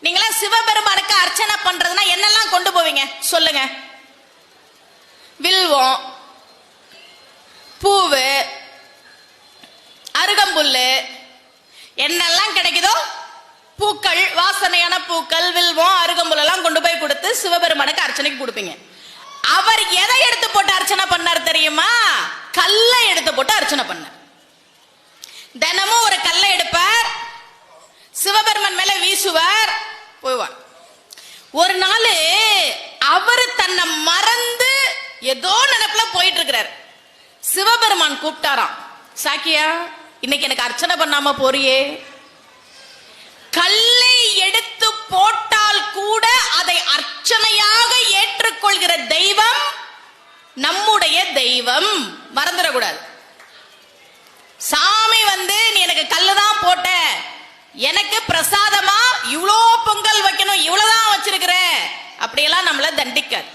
நீங்களா சிவபெருமானுக்கு அர்ச்சனை பண்றதுன்னா என்னெல்லாம் கொண்டு போவீங்க சொல்லுங்க? வில்வம், பூவு, அருகம்புல்லு, என்னெல்லாம் கிடைக்குதோ பூக்கள், வாசனையான பூக்கள், வில்வம், அருகம்புல் எல்லாம் கொண்டு போய் கொடுத்து சிவபெருமானுக்கு அர்ச்சனைக்கு கொடுப்பீங்க. அவர் எதை எடுத்து போட்டு அர்ச்சனை பண்ணார் தெரியுமா? கல்லை எடுத்து போட்டு அர்ச்சனை பண்ணார். தினமும் ஒரு கல்லை எடுப்பார், சிவபெருமான் மேல வீசுவார், போய்வார். ஒரு நாள் அவர் தன்னை மறந்து ஏதோ நினைப்புல போயிட்டு இருக்கிறார். சிவபெருமான் கூப்பிட்டாராம், சாக்கியா இன்னைக்கு எனக்கு அர்ச்சனை பண்ணாம போறியே, கல்லை எடுத்து போட்டால் கூட அதை அர்ச்சனையாக ஏற்றுக்கொள்கிற தெய்வம் நம்முடைய தெய்வம், மறந்துடக்கூடாது. சாமி நீ எனக்கு கல்லுதான் போட்ட, எனக்கு பிரசாதமா இவ்வளோ பொங்கல் வைக்கணும், இவ்வளவுதான் வச்சிருக்கிற, அப்படியெல்லாம் நம்மள தண்டிக்காது.